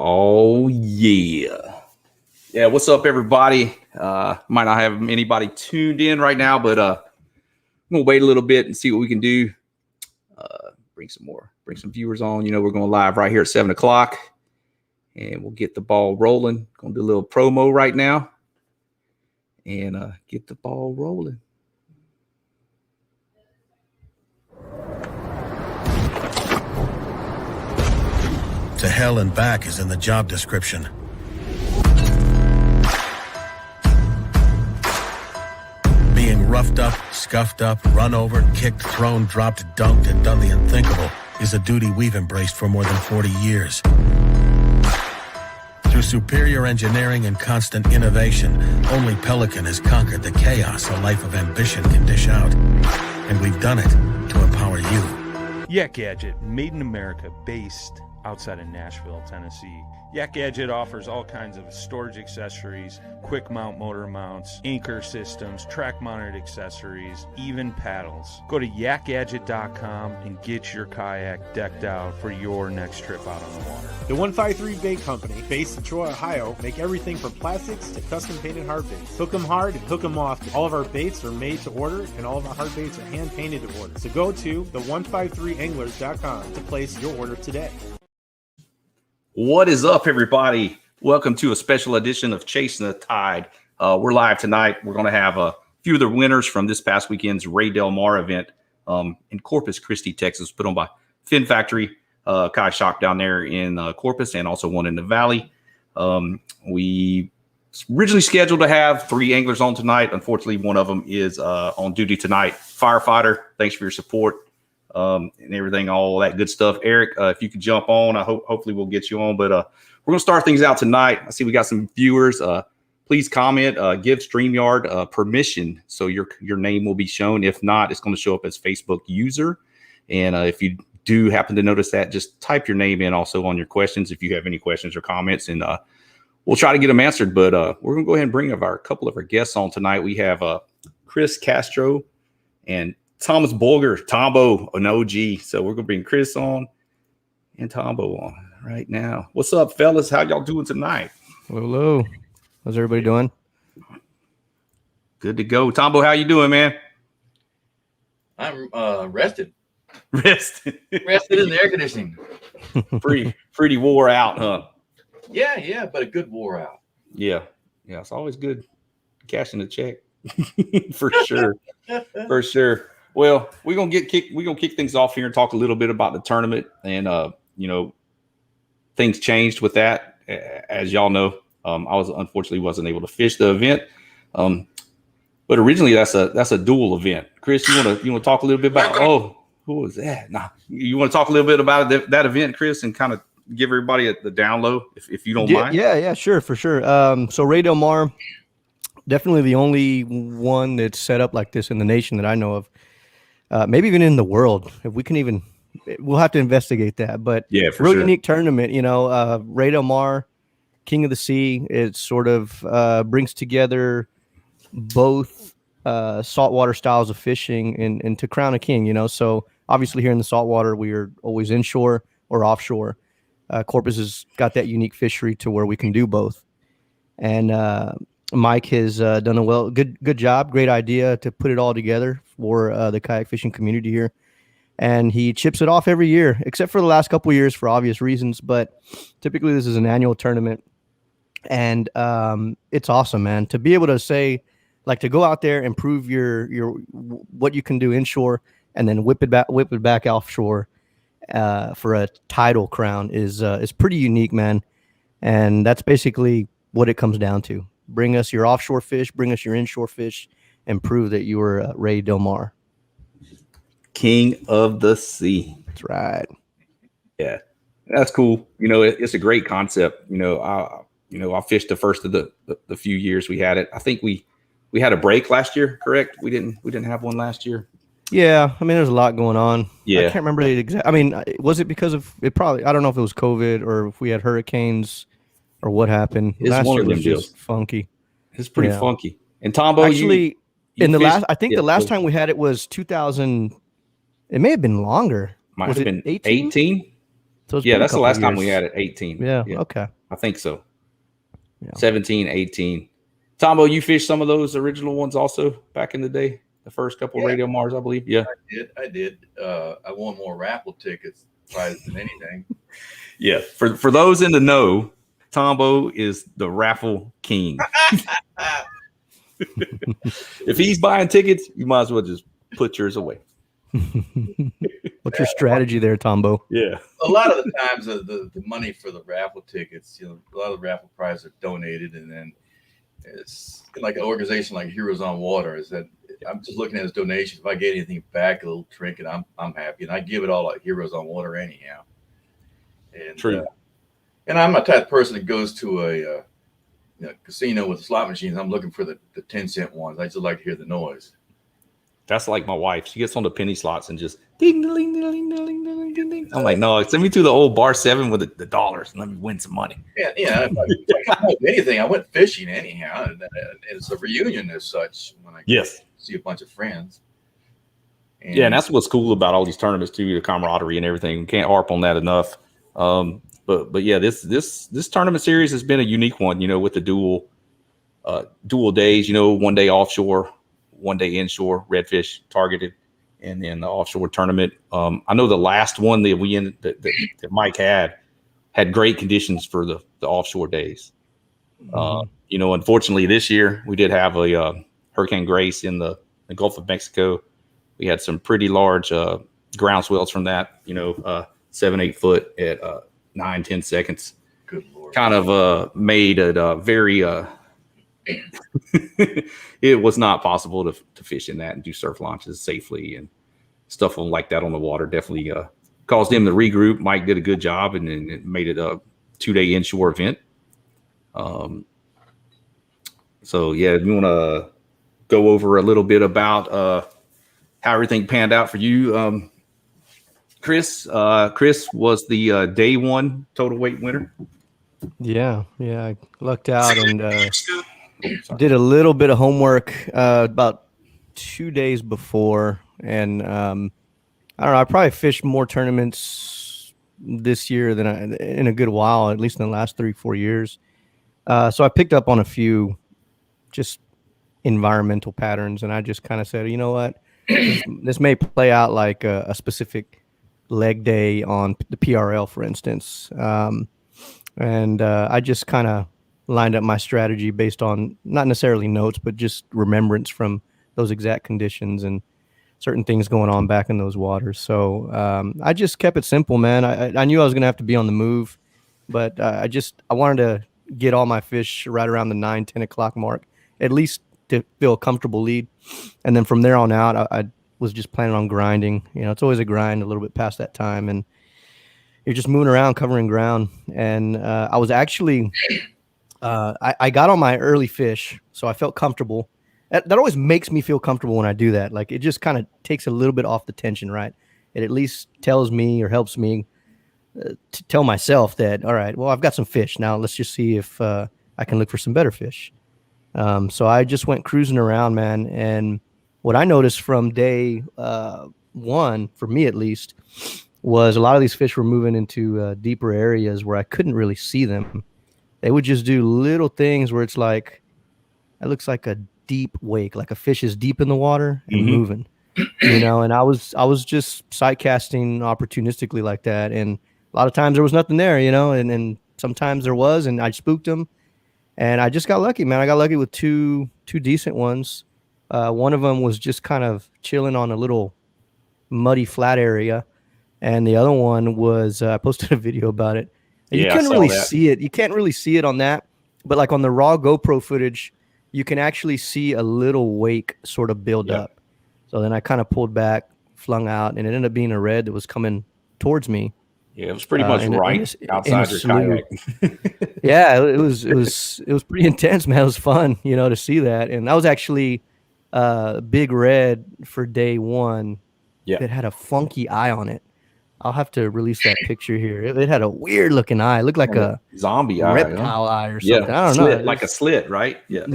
Oh yeah. Yeah, what's up everybody? Might not have anybody tuned in right now, but I'm gonna wait a little bit and see what we can do. Bring some viewers on. You know, we're going live right here at 7:00 and we'll get the ball rolling. Gonna do a little promo right now and get the ball rolling. To hell and back is in the job description. Being roughed up, scuffed up, run over, kicked, thrown, dropped, dunked, and done the unthinkable is a duty we've embraced for more than 40 years. Through superior engineering and constant innovation, only Pelican has conquered the chaos a life of ambition can dish out. And we've done it to empower you. Yak Gadget, made in America, based outside of Nashville, Tennessee. Yak Gadget offers all kinds of storage accessories, quick mount motor mounts, anchor systems, track mounted accessories, even paddles. Go to yakgadget.com and get your kayak decked out for your next trip out on the water. The 153 Bait Company, based in Troy, Ohio, make everything from plastics to custom painted hard baits. Hook 'em hard and hook 'em off. All of our baits are made to order and all of our hard baits are hand painted to order. So go to the153anglers.com to place your order today. What is up, everybody? Welcome to a special edition of Chasin The Tide. We're live tonight. We're going to have a few of the winners from this past weekend's Rey Del Mar event in Corpus Christi, Texas, put on by Fin Factory, kayak shop down there in Corpus, and also one in the Valley. We originally scheduled to have 3 anglers on tonight. Unfortunately, one of them is on duty tonight. Firefighter, thanks for your support. And everything, all that good stuff. Eric, if you could jump on, hopefully we'll get you on. But we're gonna start things out tonight. I see we got some viewers. Please comment, give StreamYard permission so your name will be shown. If not, it's going to show up as Facebook user. And if you do happen to notice that, just type your name in also on your questions if you have any questions or comments, and we'll try to get them answered. But we're gonna go ahead and bring up a couple of our guests on tonight. We have Chris Castro and Thomas Bulger, Tombo, an OG. So we're going to bring Chris on and Tombo on right now. What's up, fellas? How y'all doing tonight? Hello. How's everybody doing? Good to go. Tombo, how you doing, man? I'm rested. Rested In the air conditioning. pretty wore out, huh? Yeah, but a good wore out. Yeah, it's always good cashing the check. For sure. Well, we're gonna kick things off here and talk a little bit about the tournament. And things changed with that. As y'all know, I unfortunately wasn't able to fish the event. But originally that's a dual event. Chris, you wanna talk a little bit about who was that? Nah, you want to talk a little bit about that event, Chris, and kind of give everybody the down low if you don't mind? Yeah, sure, for sure. So Rey Del Mar, definitely the only one that's set up like this in the nation that I know of. Maybe even in the world, if we can even, we'll have to investigate that. But yeah, for real sure. Unique tournament. Rey Del Mar, King of the Sea. It sort of brings together both saltwater styles of fishing and to crown a king. So obviously here in the saltwater, we are always inshore or offshore. Corpus has got that unique fishery to where we can do both. And Mike has done a good job, great idea to put it all together for the kayak fishing community here. And he chips it off every year, except for the last couple of years for obvious reasons. But typically this is an annual tournament. And it's awesome, man, to be able to say, like, to go out there and prove your what you can do inshore and then whip it back offshore for a title crown is pretty unique, man. And that's basically what it comes down to. Bring us your offshore fish, bring us your inshore fish, and prove that you were Rey Del Mar. King of the Sea. That's right. Yeah, that's cool. It's a great concept. I fished the first of the few years we had it. I think we had a break last year, correct? We didn't have one last year. Yeah, I mean, there's a lot going on. Yeah, I can't remember the exact. I mean, was it because of it? Probably. I don't know if it was COVID or if we had hurricanes. Or what happened? It's last one year of them was deals. just funky. It's pretty funky. And Tombo, actually, you in the fished, last, I think the last time we had it was 2000. It may have been longer. Might was have it been 18. So it's Yeah, been a that's the couple last time we years. had it. 18. Yeah. Okay. I think so. Yeah. 17, 18. Tombo, you fished some of those original ones also back in the day. The first couple Rey Del Mars, I believe. Yeah. I did. I won more raffle tickets prizes than anything. Yeah. For those in the know, Tombo is the raffle king. If he's buying tickets, you might as well just put yours away. What's your strategy there, Tombo? Yeah. A lot of the times, the money for the raffle tickets, a lot of the raffle prizes are donated, and then it's like an organization like Heroes on Water. Is that I'm just looking at his donations. If I get anything back, a little trinket, I'm happy, and I give it all at Heroes on Water anyhow. And, True. And I'm not the type of person that goes to a casino with slot machines. I'm looking for the 10-cent ones. I just like to hear the noise. That's like my wife. She gets on the penny slots and just ding, ding, ding, ding, ding, ding, ding, ding. I'm like, no, send me to the old bar 7 with the dollars and let me win some money. Yeah. If I don't do anything, I went fishing anyhow. And it's a reunion as such when I see a bunch of friends. And that's what's cool about all these tournaments too, the camaraderie and everything. We can't harp on that enough. But yeah, this tournament series has been a unique one, with the dual days, one day offshore, one day inshore, redfish targeted, and then the offshore tournament. I know the last one that Mike had great conditions for the offshore days. Unfortunately this year we did have a Hurricane Grace in the Gulf of Mexico. We had some pretty large ground swells from that, 7-8 foot at 9-10 seconds. Good Lord. Kind of made it very it was not possible to fish in that and do surf launches safely and stuff like that on the water. Definitely caused him to regroup. Mike did a good job, and then it made it a 2-day inshore event. So yeah, we want to go over a little bit about how everything panned out for you. Chris was the day one total weight winner. Yeah, I lucked out and did a little bit of homework about 2 days before, and I don't know. I probably fished more tournaments this year than in a good while, at least in the last 3-4 years. So I picked up on a few just environmental patterns, and I just kind of said, you know what, this may play out like a specific leg day on the PRL, for instance. And I just kind of lined up my strategy based on not necessarily notes, but just remembrance from those exact conditions and certain things going on back in those waters. So I just kept it simple, man. I knew I was going to have to be on the move, but I wanted to get all my fish right around the 9-10 o'clock mark, at least to feel a comfortable lead. And then from there on out, I was just planning on grinding. It's always a grind a little bit past that time, and you're just moving around, covering ground. And I was actually, I got on my early fish, so I felt comfortable. That always makes me feel comfortable when I do that. Like, it just kind of takes a little bit off the tension, right? It at least tells me or helps me to tell myself that, all right, well, I've got some fish. Now let's just see if I can look for some better fish. So I just went cruising around, man. And what I noticed from day one, for me at least, was a lot of these fish were moving into deeper areas where I couldn't really see them. They would just do little things where it's like, it looks like a deep wake, like a fish is deep in the water and moving, and I was just sight casting opportunistically like that. And a lot of times there was nothing there, and sometimes there was, and I spooked them, and I just got lucky, man. I got lucky with two decent ones. One of them was just kind of chilling on a little muddy flat area. And the other one was, I posted a video about it. You couldn't really see it. You can't really see it on that, but like on the raw GoPro footage, you can actually see a little wake sort of build up. So then I kind of pulled back, flung out, and it ended up being a red that was coming towards me. Yeah, it was pretty much outside your kayak. Yeah, it was pretty intense, man. It was fun, to see that. And that was actually big red for day one. Yeah, it had a funky eye on it. I'll have to release that picture here. It had a weird looking eye. It looked like a zombie reptile eye or something. I don't know. Like a slit, right? Yeah.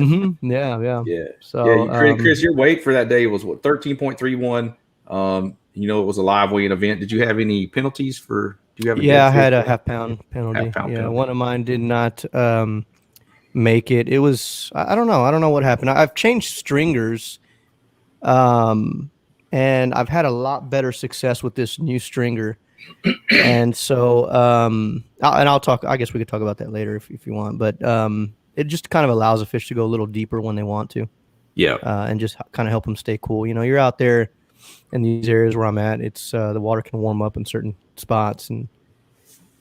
Yeah. So, Chris, your weight for that day was what, 13.31. It was a live weighing event. Did you have any penalties for Do you have a Yeah, dead I had fish? a half-pound penalty. Half-pound Yeah, penalty. one of mine did not make it. It was I don't know. I don't know what happened. I've changed stringers, um, and I've had a lot better success with this new stringer. And so, I'll talk. I guess we could talk about that later if you want. But it just kind of allows a fish to go a little deeper when they want to, Yeah. and just kind of help them stay cool. You know, you're out there in these areas where I'm at. It's the water can warm up in certain spots, and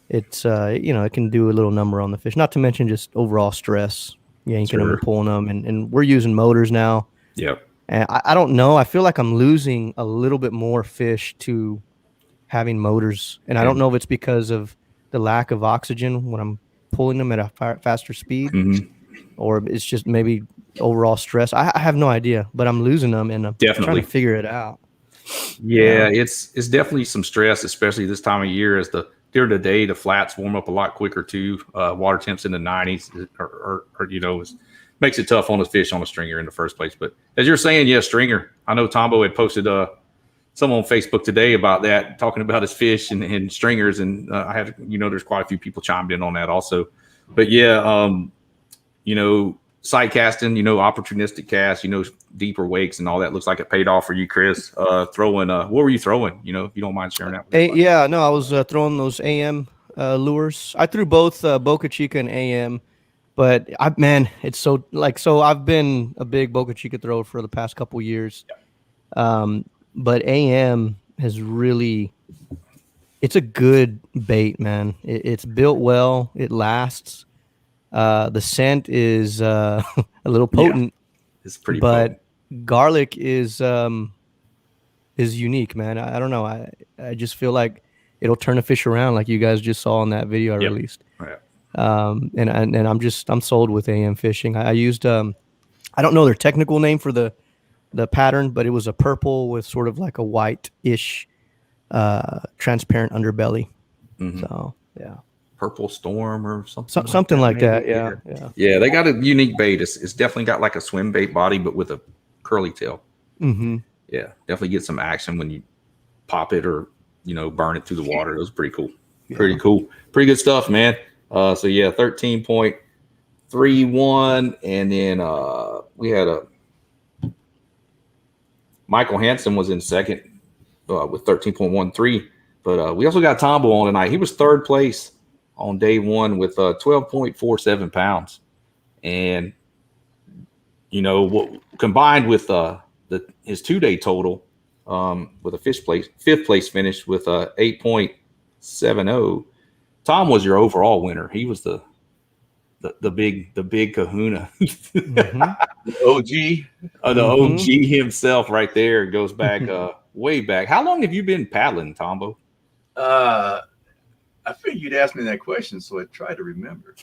it's it can do a little number on the fish. Not to mention just overall stress, yanking them Sure. and pulling them, and we're using motors now. Yeah. And I don't know. I feel like I'm losing a little bit more fish to having motors, and I don't know if it's because of the lack of oxygen when I'm pulling them at a faster speed, or it's just maybe overall stress. I have no idea, but I'm losing them, and I'm trying Definitely. to figure it out. Yeah, it's definitely some stress, especially this time of year. As during the day, the flats warm up a lot quicker too. Water temps in the 90s, or makes it tough on the fish on a stringer in the first place. But as you're saying, yeah, stringer. I know Tombo had posted some on Facebook today about that, talking about his fish and stringers, and I had there's quite a few people chimed in on that also. But yeah, sight casting, opportunistic cast, deeper wakes and all that. Looks like it paid off for you, Chris. Throwing, what were you throwing? If you don't mind sharing that. Yeah, no, I was throwing those AM lures. I threw both Boca Chica and AM, but it's so I've been a big Boca Chica thrower for the past couple years. But AM has really, it's a good bait, man. It's built well. It lasts. The scent is a little potent. It's pretty but potent. Garlic is unique, man. I don't know. I just feel like it'll turn a fish around, like you guys just saw in that video I released. Right. And I'm sold with AM fishing. I used I don't know their technical name for the pattern, but it was a purple with sort of like a white-ish transparent underbelly. So yeah, Purple Storm or something. Something like that. Yeah. Yeah, they got a unique bait. It's definitely got like a swim bait body, but with a curly tail. Yeah, definitely get some action when you pop it or burn it through the water. It was pretty cool. Pretty cool. Pretty good stuff, man. So yeah, 13.31, and then we had Michael Hansen was in second with 13.13, but we also got Tombo on tonight. He was third place on day one with 12.47 pounds, and combined with his 2-day total with a fifth place finish with 8.70. Tom was your overall winner. He was the big kahuna. OG. The OG himself right there. Goes back way back. How long have you been paddling, Tombo? I figured you'd ask me that question, so I tried to remember.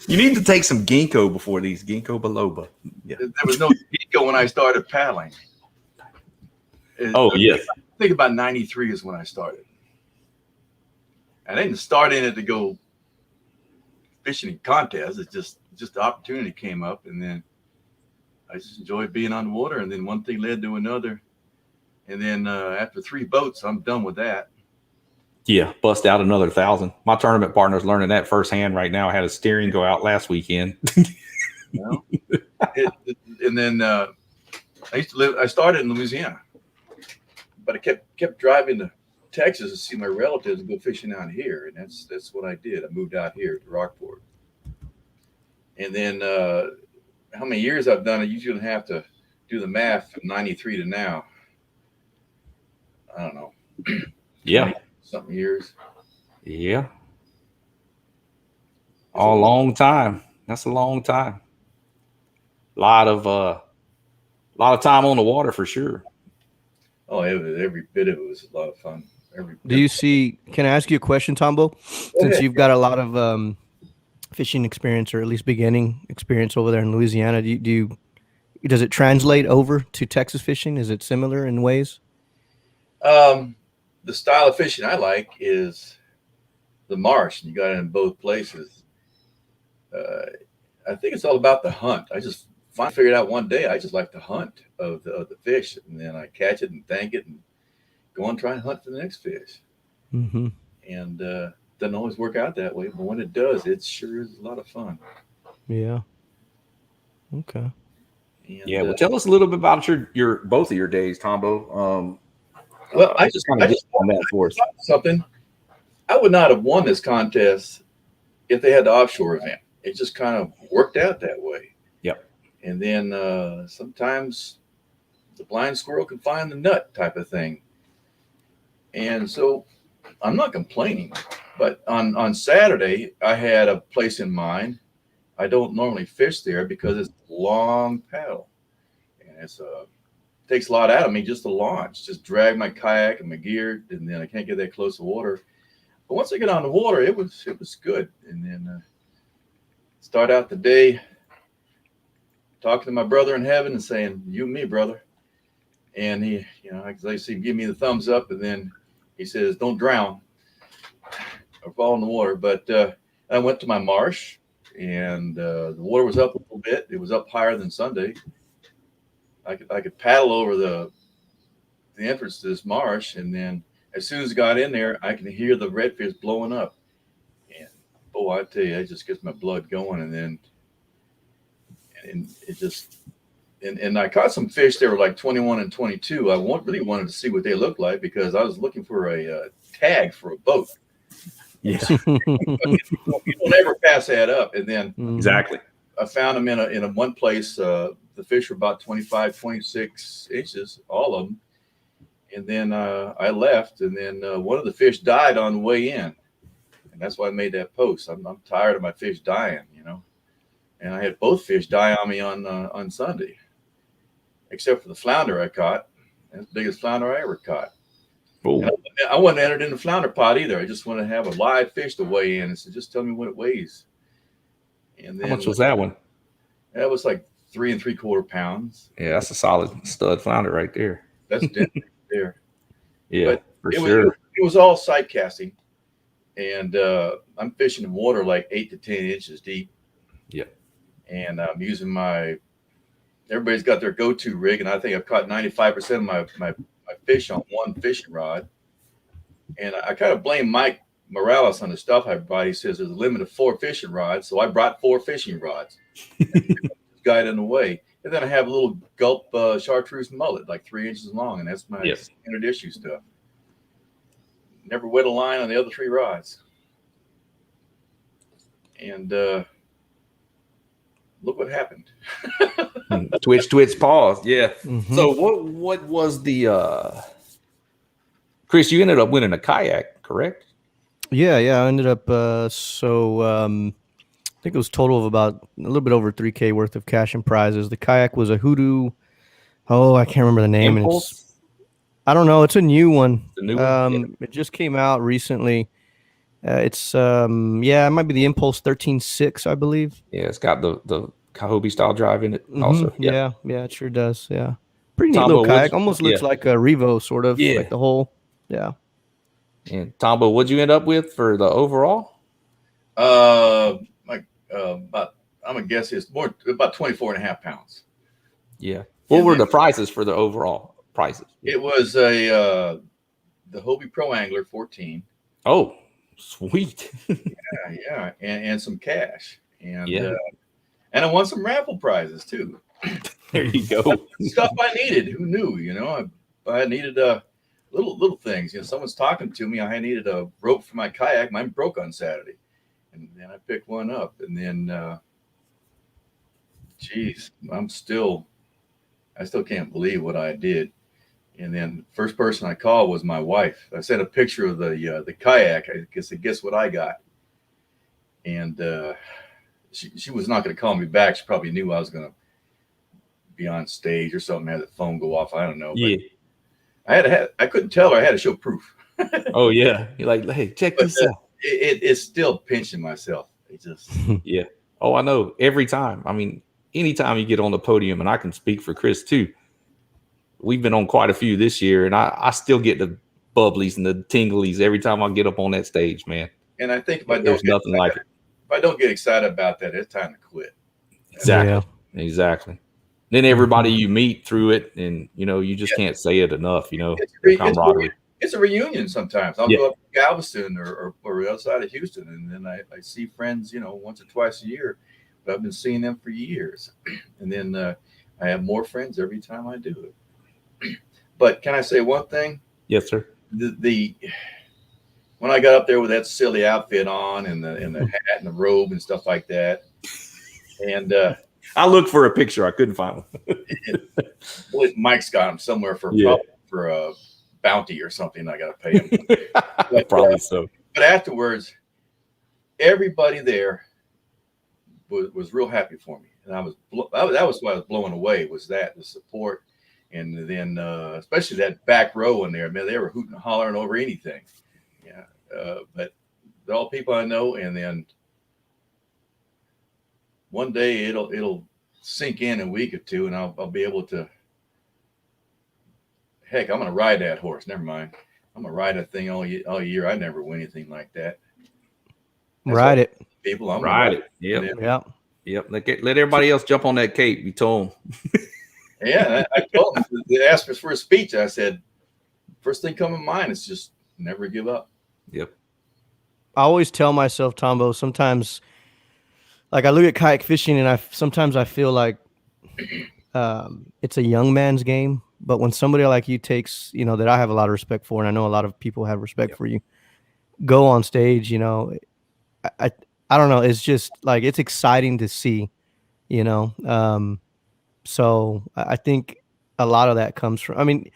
You need to take some ginkgo before these ginkgo biloba. Yeah. There was no ginkgo when I started paddling. Yes. I think about 93 is when I started. I didn't start in it to go fishing in contests. It's just the opportunity came up, and then I just enjoyed being on the water, and then one thing led to another. And then after 3 boats, I'm done with that. Yeah, bust out another 1,000. My tournament partner's learning that firsthand right now. I had a steering go out last weekend. And then I started in Louisiana, but I kept driving to Texas to see my relatives and go fishing out here, and that's what I did. I moved out here to Rockport, and then how many years I've done it? You usually have to do the math from 93 to now. I don't know. Yeah. Something years. Yeah. A long time. That's a long time. A lot of time on the water for sure. Oh, every bit of it was a lot of fun. Do you see? Can I ask you a question, Tombo? Since you've got a lot of fishing experience, or at least beginning experience over there in Louisiana, does it translate over to Texas fishing? Is it similar in ways? The style of fishing I like is the marsh, and you got it in both places. I think it's all about the hunt. I just figured out one day I just like the hunt of the fish, and then I catch it and thank it and go on try and hunt for the next fish. Mm-hmm. And doesn't always work out that way, but when it does, it sure is a lot of fun. Yeah. Okay. And, Yeah, well, tell us a little bit about your both of your days, Tombo. well, I just kind of get on that for us. Something. I would not have won this contest if they had the offshore event. It just kind of worked out that way. Yep. And then sometimes the blind squirrel can find the nut type of thing. And so I'm not complaining. But on Saturday, I had a place in mind. I don't normally fish there because it's a long paddle. And it takes a lot out of me just to launch. Just drag my kayak and my gear, and then I can't get that close to water. But once I get on the water, it was good. And then start out the day talking to my brother in heaven and saying, "You and me, brother." And he, like I say, give me the thumbs up, and then he says, "Don't drown or fall in the water." But I went to my marsh, and the water was up a little bit. It was up higher than Sunday. I could paddle over the entrance to this marsh, and then as soon as I got in there, I can hear the redfish blowing up. And I tell you, it just gets my blood going. And it just, and I caught some fish that were like 21 and 22. I really wanted to see what they looked like because I was looking for a tag for a boat. Yeah, you don't ever pass that up. And then exactly, I found them in a one place. The fish were about 25, 26 inches, all of them. And then I left, and then one of the fish died on the way in. And that's why I made that post. I'm tired of my fish dying, And I had both fish die on me on Sunday, except for the flounder I caught. That's the biggest flounder I ever caught. I wasn't entered in the flounder pot either. I just wanted to have a live fish to weigh in. And so just tell me what it weighs. And then, how much was that one? That was like 3 3/4 pounds. Yeah, that's a solid stud flounder right there. That's definitely there. Yeah, but it was all sight casting, and I'm fishing in water like 8 to 10 inches deep. Yep. And I'm using everybody's got their go-to rig, and I think I've caught 95% of my fish on one fishing rod. And I kind of blame Mike Morales on the stuff I brought. He says there's a limit of 4 fishing rods, so I brought 4 fishing rods. Guide in the way. And then I have a little gulp chartreuse mullet, like 3 inches long, and that's my standard issue stuff. Never wet a line on the other 3 rods. And look what happened. Twitch, pause. Yeah. Mm-hmm. So what was the Chris, you ended up winning a kayak, correct? Yeah. I ended up I think it was total of about a little bit over $3,000 worth of cash and prizes. The kayak was a Hoodoo. Oh, I can't remember the name. Impulse? I don't know. It's a new one. The new one? It just came out recently. It might be the Impulse 13.6, I believe. Yeah, it's got the Cahobi style drive in it also. Yeah, it sure does. Yeah. Pretty neat Tombo, little kayak. Almost looks like a Revo, sort of. Yeah. Like the whole. Yeah. And Tombo, what'd you end up with for the overall? About, I'm gonna guess it's about 24.5 pounds. Yeah. What were the prizes for the overall prizes? It was the Hobie Pro Angler 14. Oh, sweet. Yeah, and some cash, and I won some raffle prizes too. There you go. Stuff I needed. Who knew? I needed little things. Someone's talking to me. I needed a rope for my kayak. Mine broke on Saturday. And then I picked one up, and then, I still can't believe what I did. And then the first person I called was my wife. I sent a picture of the kayak. Guess what I got. And she was not going to call me back. She probably knew I was going to be on stage or something. Had the phone go off. I don't know. Yeah. I couldn't tell her. I had to show proof. Oh yeah. You're like, hey, check this out. It's still pinching myself. It just yeah. Oh, I know. Every time. I mean, anytime you get on the podium, and I can speak for Chris too. We've been on quite a few this year, and I still get the bubblies and the tinglies every time I get up on that stage, man. And I think there's nothing like it. If I don't get excited about that, it's time to quit. Exactly. Then everybody you meet through it, and you just can't say it enough. It's camaraderie. it's a reunion sometimes. I'll go up to Galveston or outside of Houston, and then I see friends, once or twice a year. But I've been seeing them for years, and then I have more friends every time I do it. But can I say one thing? Yes, sir. When I got up there with that silly outfit on and the hat and the robe and stuff like that, and I looked for a picture, I couldn't find one. Mike's got him somewhere for a bounty or something. I got to pay him. But, probably so. But afterwards, everybody there was real happy for me, and that was what I was blown away, was the support, and then especially that back row in there, man, they were hooting and hollering over anything. But they're all people I know, and then one day it'll sink in a week or two, and I'll be able to. Heck, I'm gonna ride that horse. Never mind. I'm gonna ride that thing all year. I never win anything like that. Ride it, people. I'm ride it. Yep. Let everybody else jump on that cape. You told them. Yeah, I told them. They asked us for a speech. I said, first thing come to mind is just never give up. Yep. I always tell myself, Tombo, sometimes, like, I look at kayak fishing and sometimes I feel like it's a young man's game. But when somebody like you takes, that I have a lot of respect for, and I know a lot of people have respect for you, go on stage, I don't know. It's just like, it's exciting to see, so I think a lot of that comes from, I mean,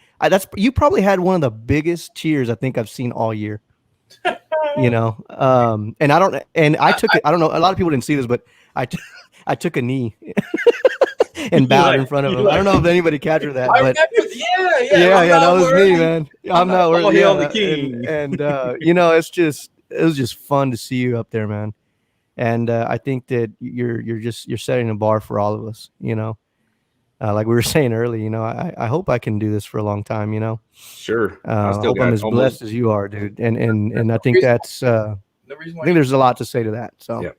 you probably had one of the biggest cheers I think I've seen all year. And I took it. I don't know. A lot of people didn't see this, but I took a knee and bowed in front of him. I don't know if anybody captured that, but yeah, that was me, man. I'm not worthy. The king. And it was just fun to see you up there, man. And I think that you're setting a bar for all of us. Like we were saying earlier, I hope I can do this for a long time, Sure. I hope I'm as blessed as you are, dude. And I think that's, I think there's a lot to say to that. So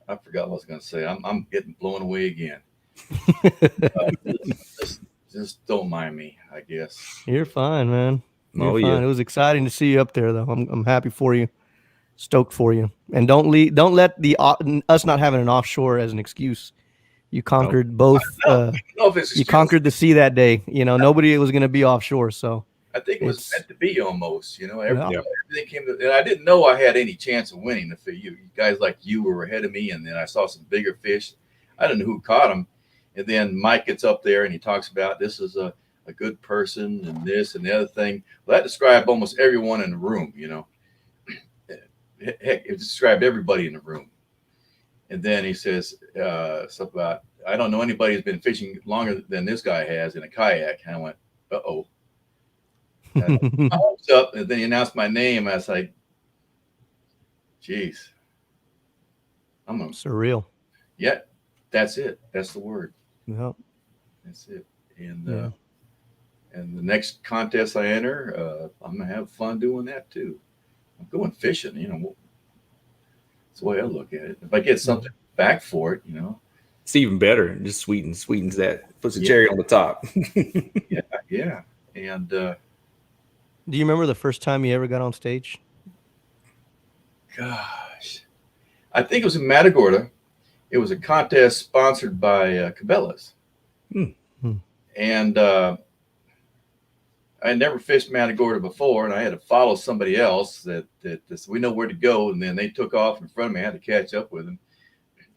I forgot what I was going to say. I'm getting blown away again. Just don't mind me, I guess. You're fine, man. You're fine. Yeah. It was exciting to see you up there, though. I'm happy for you. Stoked for you. And don't let us not having an offshore as an excuse. You conquered both. You conquered the sea that day. Nobody was going to be offshore. So I think it was meant to be almost. Everything came to, and I didn't know I had any chance of winning. If you guys like you were ahead of me, and then I saw some bigger fish. I didn't know who caught them. And then Mike gets up there and he talks about this is a good person and this and the other thing. Well, that described almost everyone in the room. Heck, it described everybody in the room. And then he says stuff about, I don't know anybody who's been fishing longer than this guy has in a kayak. And I went, uh-oh. I hopped up, and then he announced my name. I was like, geez. Surreal. Yeah, that's it. That's the word. Yeah. That's it. And and the next contest I enter, I'm going to have fun doing that too. I'm going fishing, That's the way I look at it. If I get something back for it, it's even better. It just sweetens that, puts a cherry on the top. Yeah. And do you remember the first time you ever got on stage? Gosh, I think it was in Matagorda. It was a contest sponsored by Cabela's. And I had never fished Matagorda before, and I had to follow somebody else that we know where to go. And then they took off in front of me. I had to catch up with them.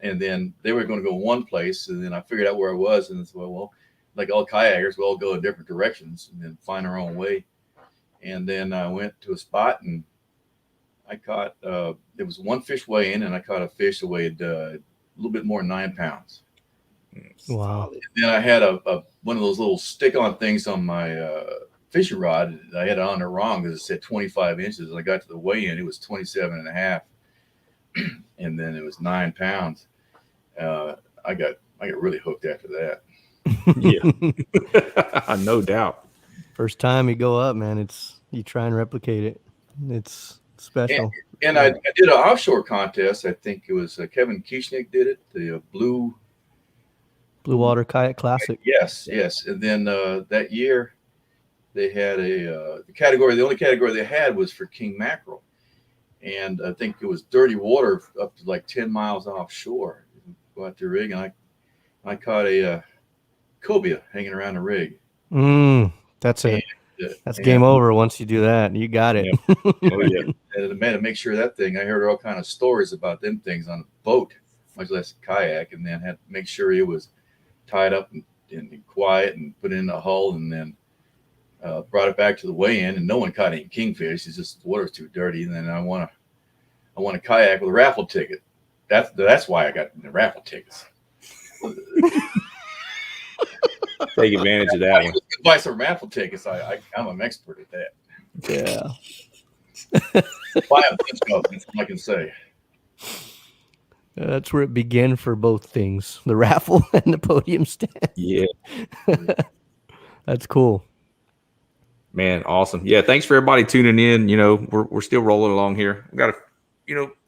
And then they were going to go one place, and then I figured out where I was. And it's well, like all kayakers, we all go in different directions and then find our own way. And then I went to a spot, and I caught there was one fish weighing, and I caught a fish that weighed a little bit more than 9 pounds. Wow. And then I had one of those little stick-on things on my fishing rod. I had it on there wrong because it said 25 inches. And I got to the weigh-in, it was 27 and a half. And then it was 9 pounds. I got really hooked after that. Yeah. No doubt. First time you go up, man, you try and replicate it. It's special. And I did an offshore contest. I think it was Kevin Kieschnick did it, the Blue Water Kayak Classic. Yes. And then that year, they had the only category they had was for king mackerel. And I think it was dirty water up to like 10 miles offshore. Go out the rig, and I caught a cobia hanging around the rig. That's game over once you do that. You got it. Yeah. Oh, yeah. And man, to make sure that thing, I heard all kind of stories about them things on a boat, much less a kayak, and then had to make sure it was tied up and quiet and put in a hull, and then brought it back to the weigh-in, and no one caught any kingfish. It's just the water's too dirty. And then I want a kayak with a raffle ticket. That's why I got the raffle tickets. Take advantage of that one. Buy some raffle tickets. I'm an expert at that. Yeah. Buy them. That's all I can say. That's where it began for both things, the raffle and the podium stand. Yeah. That's cool. Man, awesome. Yeah, thanks for everybody tuning in. You know, we're still rolling along here. We got a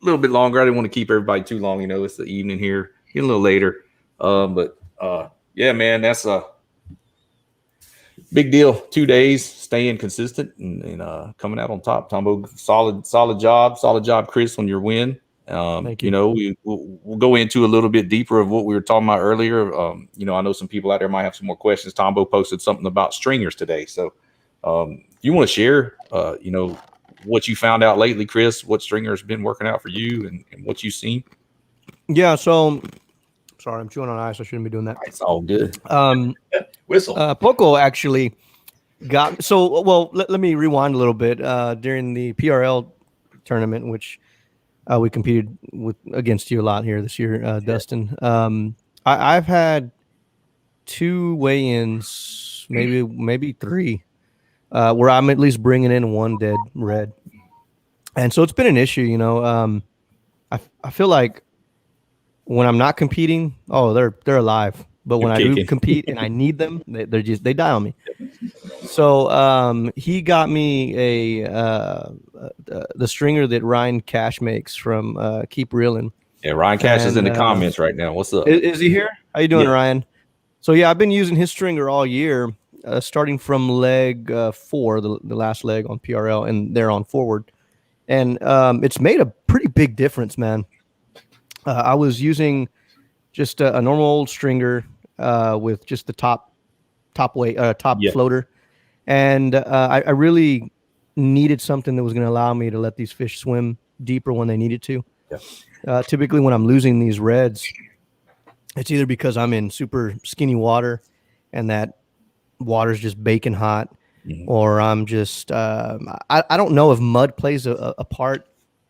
little bit longer. I didn't want to keep everybody too long. You know, it's the evening here, getting a little later. But yeah, man, that's a big deal. 2 days, staying consistent and coming out on top. Tombo, solid job, Chris, on your win. Thank you. You know, we'll go into a little bit deeper of what we were talking about earlier. You know, I know some people out there might have some more questions. Tombo posted something about stringers today, so if you want to share, you know, what you found out lately, Chris, what stringer's been working out for you and what you've seen. Yeah. So, sorry, I'm chewing on ice. I shouldn't be doing that. It's all good. Whistle. Poco actually got so well. Let me rewind a little bit. During the PRL tournament, which we competed against you a lot here this year, Dustin. I've had 2 weigh-ins, maybe 3, where I'm at least bringing in 1 dead red, and so it's been an issue. You know, I feel like when I'm not competing, they're alive. But when I do compete and I need them, they die on me. So he got me the stringer that Ryan Cash makes from Keep Reelin'. Yeah, Ryan Cash is in the comments right now. What's up? Is he here? How you doing, Ryan? So yeah, I've been using his stringer all year, starting from leg 4, the last leg on PRL, and there on forward. And it's made a pretty big difference, man. I was using just a normal old stringer with just the top floater, and I really needed something that was going to allow me to let these fish swim deeper when they needed to. Yeah. Typically, when I'm losing these reds, it's either because I'm in super skinny water and that water's just baking hot, or I'm just I don't know if mud plays a part.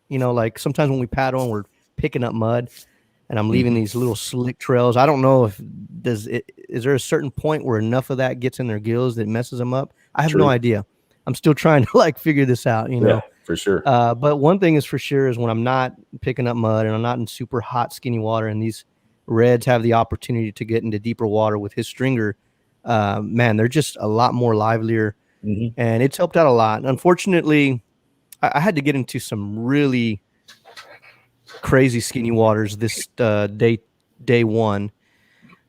You know, like sometimes when we paddle and we're picking up mud and I'm leaving these little slick trails. I don't know if is there a certain point where enough of that gets in their gills that messes them up? I have no idea. I'm still trying to figure this out, you know. Yeah, for sure. But one thing is for sure is when I'm not picking up mud and I'm not in super hot, skinny water, and these reds have the opportunity to get into deeper water with his stringer, man, they're just a lot more livelier, and it's helped out a lot. Unfortunately, I had to get into some really crazy skinny waters this day 1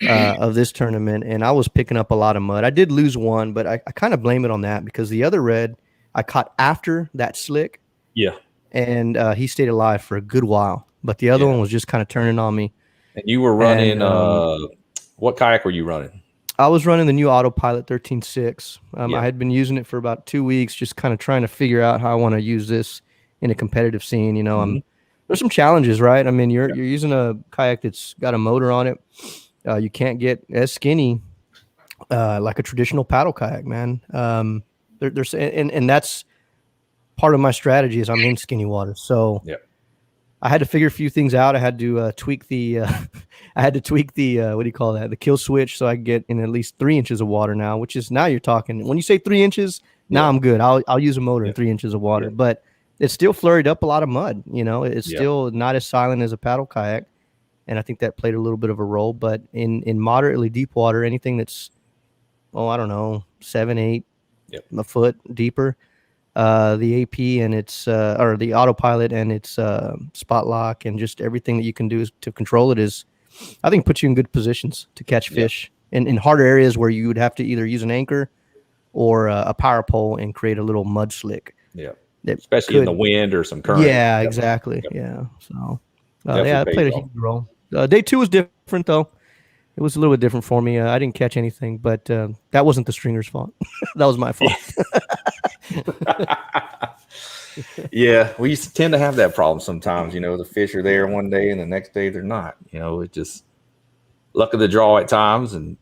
of this tournament, and I was picking up a lot of mud. I did lose 1, but I kind of blame it on that because the other red I caught after that slick, and he stayed alive for a good while, but the other one was just kind of turning on me. And you were running what kayak were you running? I was running the new Autopilot 13.6. I had been using it for about 2 weeks, just kind of trying to figure out how I want to use this in a competitive scene. You know, there's some challenges, right? I mean, you're using a kayak that's got a motor on it. You can't get as skinny like a traditional paddle kayak, man. There's and that's part of my strategy is I'm in skinny water. So I had to figure a few things out. I had to tweak the what do you call that? The kill switch, so I get in at least 3 inches of water now, which is now you're talking. When you say 3 inches, now I'm good. I'll use a motor in 3 inches of water, but it's still flurried up a lot of mud. You know, it's still not as silent as a paddle kayak, and I think that played a little bit of a role. But in moderately deep water, anything that's I don't know, 7, 8 a foot deeper, the AP and its or the Autopilot and its spot lock and just everything that you can do to control it is, I think, puts you in good positions to catch fish in harder areas where you would have to either use an anchor or a power pole and create a little mud slick. Yeah. That Especially in the wind or some current. Yeah, Yep. exactly. Yep. Yeah. So Definitely yeah, I played a pays off. huge role. Day 2 was different though. It was a little bit different for me. I didn't catch anything, but that wasn't the stringer's fault. That was my fault. Yeah, we used to tend to have that problem sometimes. The fish are there one day and the next day they're not. It just luck of the draw at times. And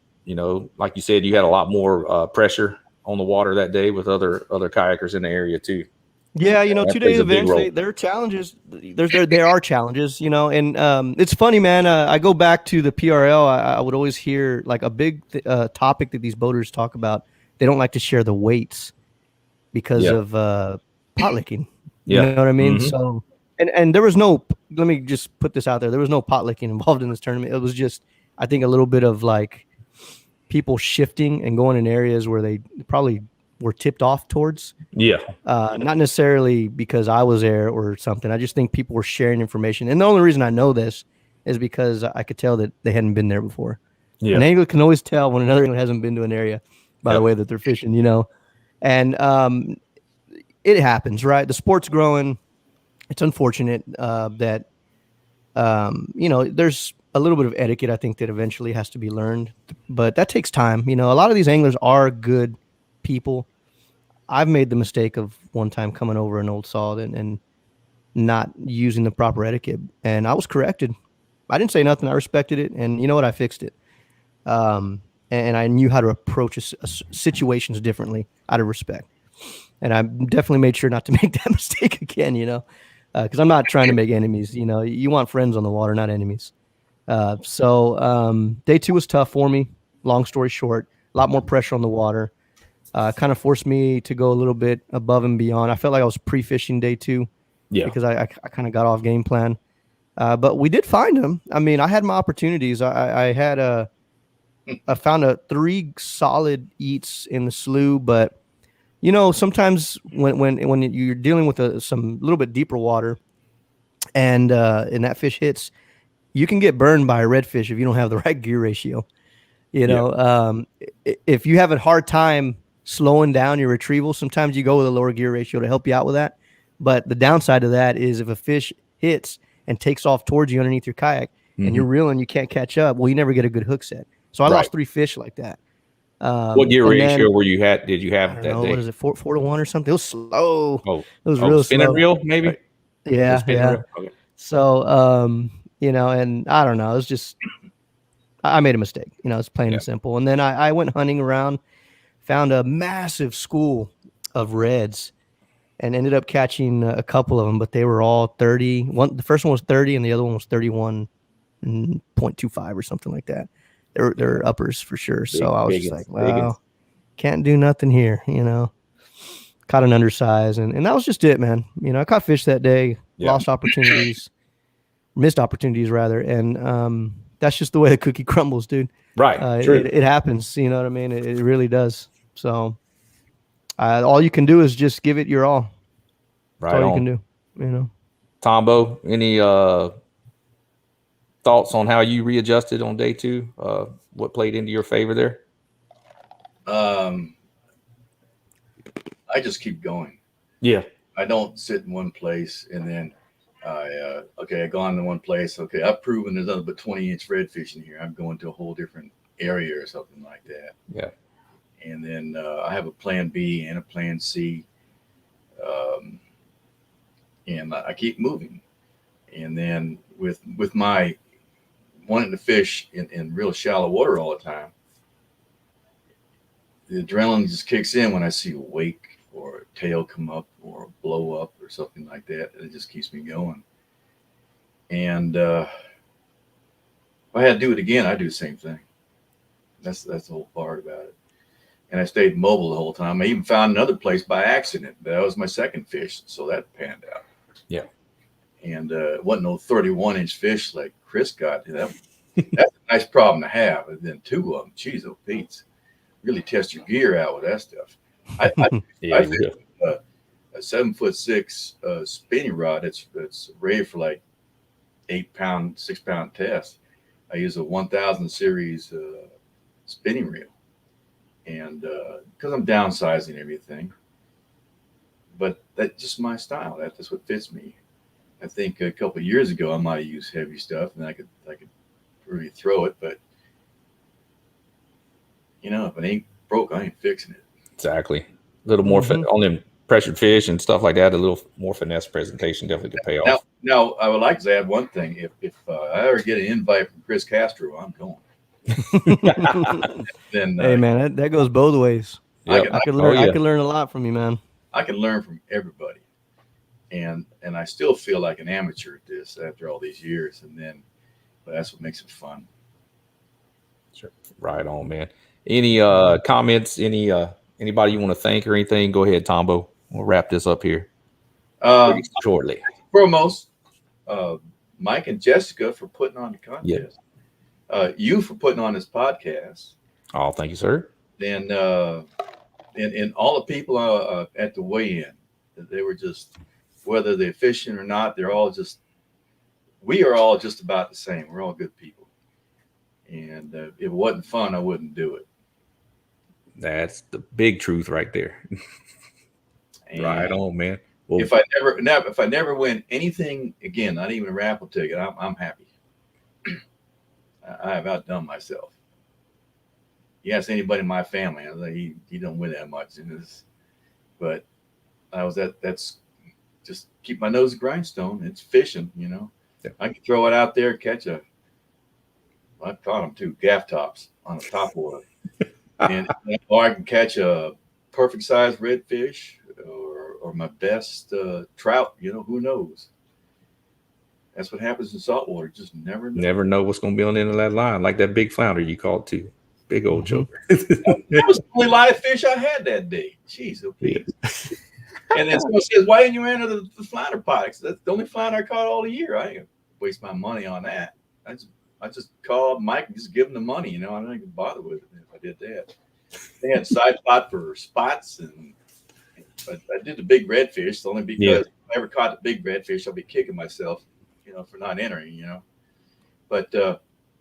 like you said, you had a lot more pressure on the water that day with other kayakers in the area too. Yeah, That 2 plays day a big events, role. there are challenges. There are challenges, and it's funny, man. I go back to the PRL. I would always hear like a big topic that these boaters talk about. They don't like to share the weights because of pot licking. You know what I mean? Mhm. So, and there was no. Let me just put this out there. There was no pot licking involved in this tournament. It was just, I think, a little bit of like people shifting and going in areas where they probably were tipped off towards. Yeah. Not necessarily because I was there or something. I just think people were sharing information. And the only reason I know this is because I could tell that they hadn't been there before. Yeah. An angler can always tell when another angler hasn't been to an area by the way that they're fishing, And it happens, right? The sport's growing. It's unfortunate that, there's a little bit of etiquette, I think, that eventually has to be learned. But that takes time. A lot of these anglers are good people. I've made the mistake of one time coming over an old salt and not using the proper etiquette, and I was corrected. I didn't say nothing. I respected it, and you know what? I fixed it. And I knew how to approach situations differently out of respect, and I definitely made sure not to make that mistake again. Because I'm not trying to make enemies. You want friends on the water, not enemies. So day 2 was tough for me. Long story short, a lot more pressure on the water. Kind of forced me to go a little bit above and beyond. I felt like I was pre-fishing day 2 because I kind of got off game plan. But we did find them. I mean, I had my opportunities. I found 3 solid eats in the slough, but sometimes when you're dealing with some little bit deeper water and that fish hits, you can get burned by a redfish if you don't have the right gear ratio. If you have a hard time slowing down your retrieval, sometimes you go with a lower gear ratio to help you out with that. But the downside of that is if a fish hits and takes off towards you underneath your kayak and you're reeling, you can't catch up. Well, you never get a good hook set. So I lost 3 fish like that. What gear ratio did you have that day? What is it, 4 to 1 or something? It was slow. Oh, it was real spinning slow. reel, maybe? Right. Yeah. Reel? Okay. So, and I don't know. It was just, I made a mistake. It's plain and simple. And then I went hunting around, found a massive school of reds, and ended up catching a couple of them, but they were all 30. The first one was 30, and the other one was 31.25 or something like that. They're uppers for sure. So I was just like, wow, can't do nothing here. Caught an undersize, and that was just it, man. I caught fish that day, lost opportunities, missed opportunities rather, and that's just the way the cookie crumbles, dude. Right. True. It happens. You know what I mean? It really does. So all you can do is just give it your all. Right. That's all you can do. Tombo, any thoughts on how you readjusted on day 2? What played into your favor there? I just keep going. Yeah. I don't sit in one place and then I gone to one place. Okay, I've proven there's nothing but 20-inch redfish in here. I'm going to a whole different area or something like that. Yeah. And then I have a plan B and a plan C. And I keep moving. And then with my wanting to fish in real shallow water all the time, the adrenaline just kicks in when I see a wake or a tail come up or a blow up or something like that. It just keeps me going. And if I had to do it again, I'd do the same thing. That's the whole part about it. And I stayed mobile the whole time. I even found another place by accident. That was my second fish, so that panned out. Yeah. And it wasn't no 31-inch fish like Chris got. That's a nice problem to have. And then 2 of them, geez, oh Pete's, really test your gear out with that stuff. I fished a 7'6" spinning rod that's rated for like 8-pound, 6-pound test. I use a 1000 series spinning reel, and because I'm downsizing everything. But that's just my style. That's what fits me. I think a couple of years ago I might have used heavy stuff, and I could really throw it. But if it ain't broke, I ain't fixing it. Exactly. A little more on them pressured fish and stuff like that. A little more finesse presentation definitely could pay off. Now I would like to add one thing. If I ever get an invite from Chris Castro, I'm going. Then hey man, that goes both ways. Yep. I could learn. I could learn a lot from you, man. I can learn from everybody, and I still feel like an amateur at this after all these years. But that's what makes it fun. Sure. Right on, man. Any comments? Anybody you want to thank or anything? Go ahead, Tombo. We'll wrap this up here shortly. Foremost, Mike and Jessica for putting on the contest. You for putting on this podcast. Oh, thank you, sir. And all the people at the weigh-in, they were just, whether they're fishing or not, we are all just about the same. We're all good people. And if it wasn't fun, I wouldn't do it. That's the big truth right there. Right on, man. Well, if I never win anything again, not even a raffle ticket, I'm happy. I have outdone myself. You ask anybody in my family, I was like, he don't win that much in this, but that's just keep my nose to grindstone. It's fishing, Yeah. I can throw it out there, I caught them too, gaff tops on the top water, or I can catch a perfect size redfish or my best trout. Who knows? That's what happens in saltwater. Just never know. Never know what's going to be on the end of that line. Like that big flounder you caught too. Big old choker. That was the only live fish I had that day. Jeez, okay. And then someone says, "Why didn't you enter the flounder pots?" That's the only flounder I caught all the year. I ain't waste my money on that. I just called Mike and just give him the money. I don't even bother with it if I did that. They had side pot for spots, but I did the big redfish only because if I ever caught the big redfish, I'll be kicking myself, for not entering. But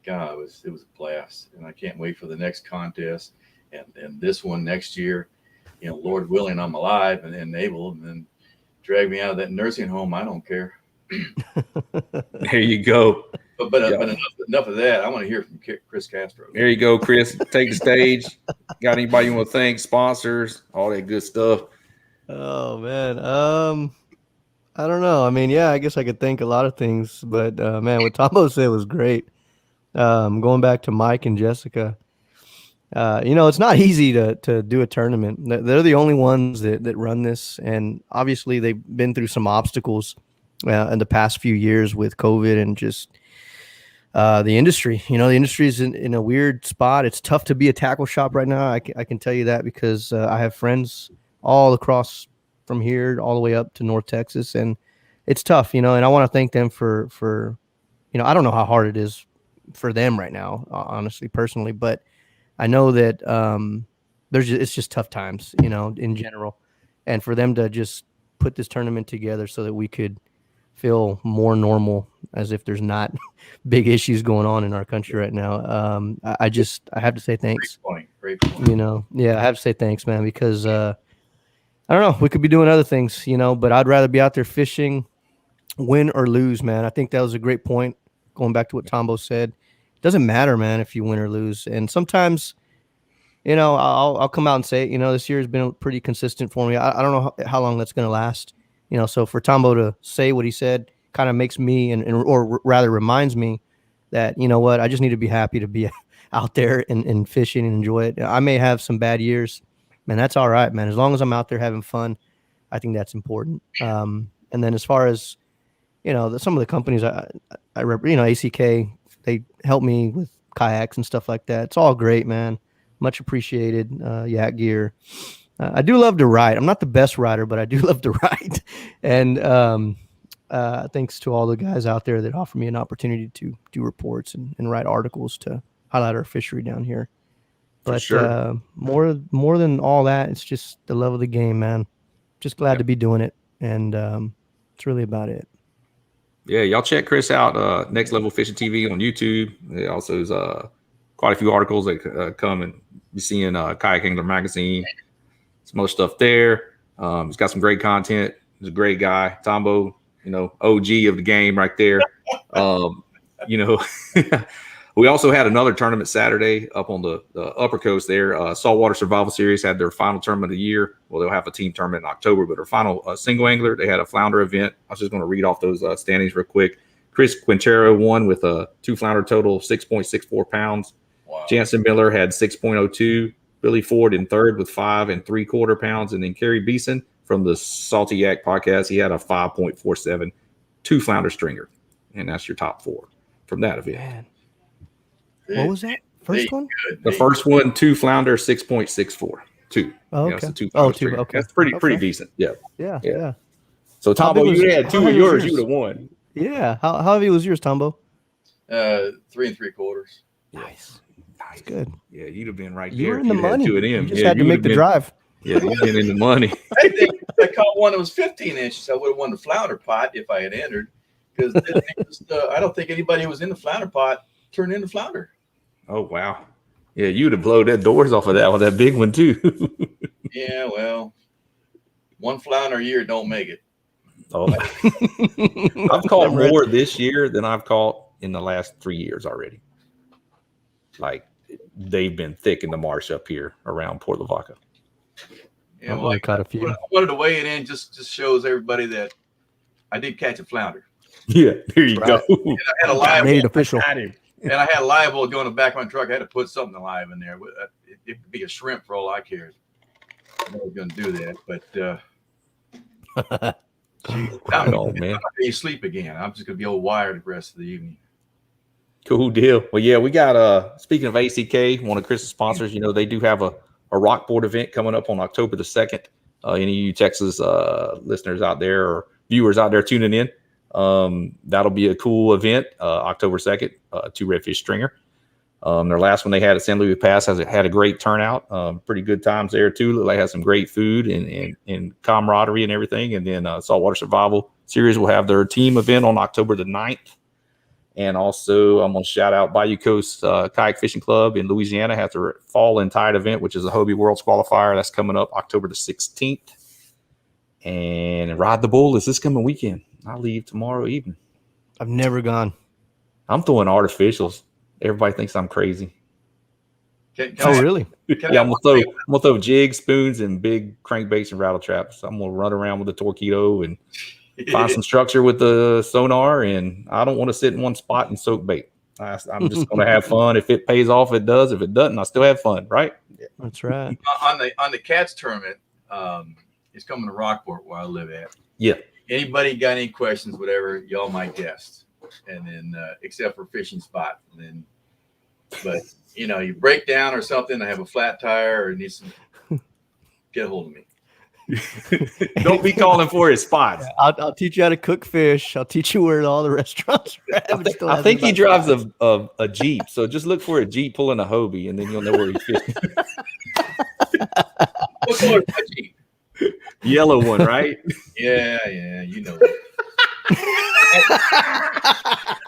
God, it was a blast, and I can't wait for the next contest and this one next year. Lord willing, I'm alive and able, and then drag me out of that nursing home. I don't care. There you go. But enough of that. I want to hear from Chris Castro. There you go, Chris. Take the stage. Got anybody you want to thank? Sponsors, all that good stuff. Oh man, I don't know. I mean, yeah, I guess I could thank a lot of things, but man, what Tombo said was great. Going back to Mike and Jessica, it's not easy to do a tournament. They're the only ones that run this, and obviously they've been through some obstacles in the past few years with COVID and just the industry. The industry is in a weird spot. It's tough to be a tackle shop right now. I can tell you that because I have friends all across from here all the way up to North Texas, and it's tough, and I want to thank them for I don't know how hard it is for them right now, honestly, personally, but I know that it's just tough times, in general, and for them to just put this tournament together so that we could feel more normal, as if there's not big issues going on in our country right now. I have to say thanks. Great point. I have to say thanks, man, because I don't know, we could be doing other things, but I'd rather be out there fishing, win or lose, man. I think that was a great point. Going back to what Tombo said, it doesn't matter, man, if you win or lose. And sometimes, I'll come out and say, this year has been pretty consistent for me. I don't know how long that's going to last. So for Tombo to say what he said kind of makes me, or rather reminds me that, what, I just need to be happy to be out there and fishing and enjoy it. I may have some bad years, man, that's all right, man. As long as I'm out there having fun, I think that's important. And then as far as, some of the companies I ACK, they help me with kayaks and stuff like that. It's all great, man. Much appreciated. Yak Gear. I do love to ride. I'm not the best rider, but I do love to ride. And thanks to all the guys out there that offer me an opportunity to do reports and write articles to highlight our fishery down here. But sure. More than all that, it's just the love of the game, man. Just glad to be doing it. And it's really about it. Yeah, y'all check Chris out. Next Level Fishing TV on YouTube. It also is quite a few articles that come and you see in Kayak Angler magazine. Some other stuff there. He's got some great content. He's a great guy. Tombo, OG of the game right there. We also had another tournament Saturday up on the upper coast there. Saltwater Survival Series had their final tournament of the year. Well, they'll have a team tournament in October, but their final single angler, they had a flounder event. I was just going to read off those standings real quick. Chris Quintero won with a 2 flounder total of 6.64 pounds. Wow. Jansen Miller had 6.02. Billy Ford in third with 5 3/4 pounds. And then Kerry Beeson from the Salty Yak podcast, he had a 5.47 2 flounder stringer. And that's your top 4 from that event. Man. What was that first one? The first one, 2 flounder, 6.64. 2. Oh, okay. So 2 2. Okay. That's pretty decent. Yeah. So Tombo, you had 2 of yours. You would have won. Yeah. How heavy was yours, Tombo? 3 3/4. Nice. That's good. Yeah, you'd have been right there. You were in the money. 2 of them. You just had to make the drive. Yeah, you've been in the money. I think I caught one that was 15 inches. I would have won the flounder pot if I had entered, because I don't think anybody who was in the flounder pot turned into flounder. Oh, wow. Yeah, you'd have blown that doors off of that with that big one, too. Yeah, well, 1 flounder a year don't make it. Oh, I've caught more this year than I've caught in the last 3 years already. Like, they've been thick in the marsh up here around Port Lavaca. Yeah, well, I caught a few. I wanted to weigh it in, just shows everybody that I did catch a flounder. Yeah, there you go. And I had a live made it official. And I had a live well going in the back of my truck. I had to put something alive in there. It could be a shrimp for all I cared. I was going to do that, but I'm not going to sleep again. I'm just going to be old wired the rest of the evening. Cool deal. Well, yeah, we got speaking of ACK, one of Chris's sponsors, they do have a rock board event coming up on October the 2nd. Any of you Texas listeners out there or viewers out there tuning in, that'll be a cool event. October 2nd, 2 redfish stringer. Their last one they had at San Luis Pass had a great turnout. Pretty good times there too. Looked like had some great food and camaraderie and everything. And then Saltwater Survival Series will have their team event on October the 9th. And also, I'm going to shout out Bayou Coast Kayak Fishing Club in Louisiana has their Fall and Tide event, which is a Hobie Worlds qualifier. That's coming up October the 16th. And Ride the Bull is this coming weekend. I leave tomorrow evening. I've never gone. I'm throwing artificials. Everybody thinks I'm crazy. Really? Yeah, I'm gonna throw jigs, spoons, and big crankbaits and rattle traps. I'm gonna run around with a torpedo and find some structure with the sonar, and I don't want to sit in one spot and soak bait. I'm just going to have fun. If it pays off, it does. If it doesn't, I still have fun, right? That's right. On the Cats tournament, it's coming to Rockport where I live at. Yeah. Anybody got any questions, whatever, y'all my guests. And then except for fishing spot. But you break down or something, I have a flat tire or need some, get a hold of me. Don't be calling for his spots. I'll teach you how to cook fish. I'll teach you where all the restaurants are. I think he drives a Jeep. So just look for a Jeep pulling a Hobie, and then you'll know where he's fishing. What color is my Jeep? Yellow one, right? Yeah, you know.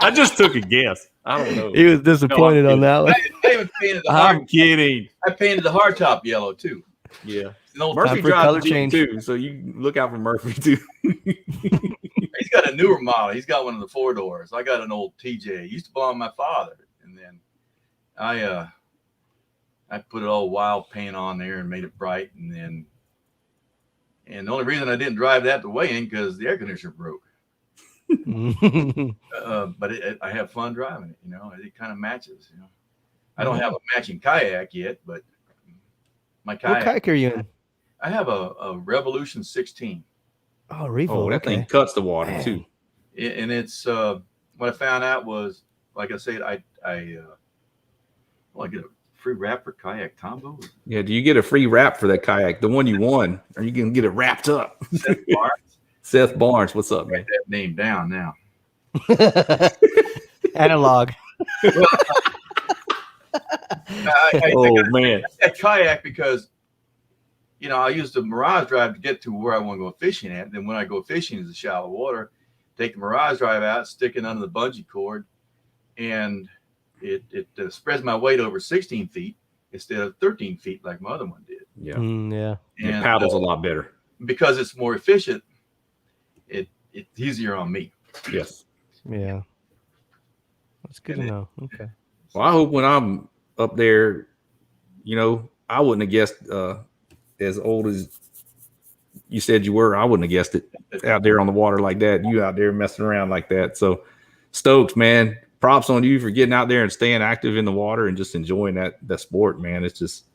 I just took a guess. I don't know. He was disappointed on that one. I even painted the I'm kidding. I painted the hardtop yellow too. Yeah. Murphy drives the Jeep too, so you look out for Murphy too. He's got a newer model. He's got one of the 4 doors. I got an old TJ. He used to belong to my father, and then I put it all wild paint on there and made it bright, and the only reason I didn't drive that the way in because the air conditioner broke. But I have fun driving it. It kind of matches. I don't have a matching kayak yet, but my kayak. What kayak are you in? I have a Revolution 16. Oh, Revo. That thing cuts the water too. And it's what I found out was, like I said, I get a free wrap for kayak Tombo. Yeah, do you get a free wrap for that kayak, the one you won, or you can get it wrapped up? Seth Barnes, what's up, man? Write that name down now. Analog. Man, that kayak because I use the Mirage Drive to get to where I want to go fishing at. Then when I go fishing is the shallow water, take the Mirage Drive out, stick it under the bungee cord, and it spreads my weight over 16 feet instead of 13 feet like my other one did. Yeah. Yeah. And paddle's a lot better. Because it's more efficient, it's easier on me. Yes. Yeah. That's good to know. Okay. Well, I hope when I'm up there, I wouldn't have guessed as old as you said you were. I wouldn't have guessed it out there on the water like that. You out there messing around like that. So stoked, man. Props on you for getting out there and staying active in the water and just enjoying that sport, man. It's just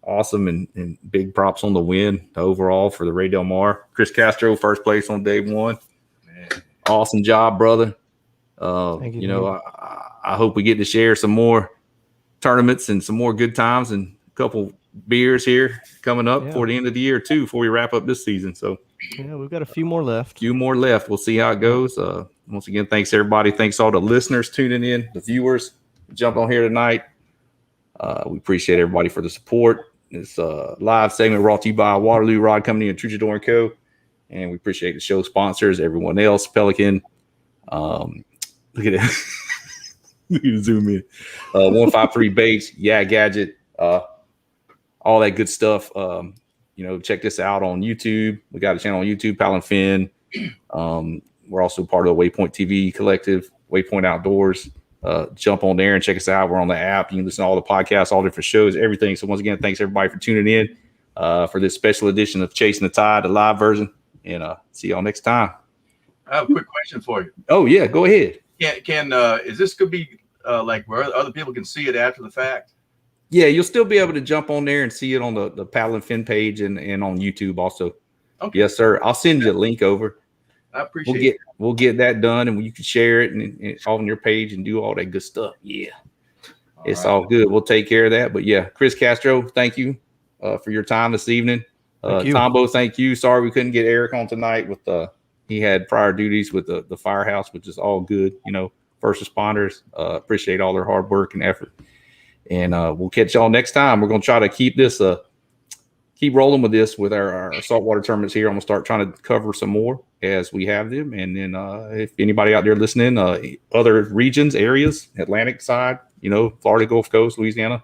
awesome, and big props on the win overall for the Rey Del Mar. Chris Castro, first place on day one. Man. Awesome job, brother. Thank you. I hope we get to share some more tournaments and some more good times and a couple beers here coming up for the end of the year too, before we wrap up this season. So yeah, we've got a few more left. We'll see how it goes. Once again, thanks everybody. Thanks all the listeners tuning in, the viewers jump on here tonight. We appreciate everybody for the support. This live segment brought to you by Waterloo Rod Company and Trujador & Co. And we appreciate the show sponsors, everyone else, Pelican. Look at it. Look at zoom in. 153 Baits, Yeah Gadget, all that good stuff. Check this out on YouTube. We got a channel on YouTube, Pal and Finn. We're also part of the Waypoint TV Collective, Waypoint Outdoors. Jump on there and check us out. We're on the app. You can listen to all the podcasts, all different shows, everything. So once again, thanks everybody for tuning in for this special edition of Chasing the Tide, the live version. And see y'all next time. I have a quick question for you. Oh yeah, go ahead. Is this could be like where other people can see it after the fact? Yeah, you'll still be able to jump on there and see it on the Paddle and Fin page and on YouTube also. Okay. Yes, sir. I'll send you a link over. I appreciate We'll get that done, and you can share it and on your page and do all that good stuff. Yeah, it's all good. We'll take care of that. But yeah, Chris Castro, thank you for your time this evening. Tombo, thank you. Sorry we couldn't get Eric on tonight with he had prior duties with the firehouse, which is all good. First responders, appreciate all their hard work and effort. And we'll catch y'all next time. We're going to try to keep rolling with this with our saltwater tournaments here. I'm going to start trying to cover some more as we have them. And then if anybody out there listening, other regions, areas, Atlantic side, Florida, Gulf Coast, Louisiana,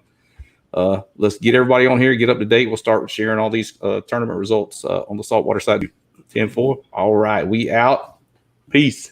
let's get everybody on here, get up to date. We'll start sharing all these tournament results on the saltwater side. 10-4. All right. We out. Peace.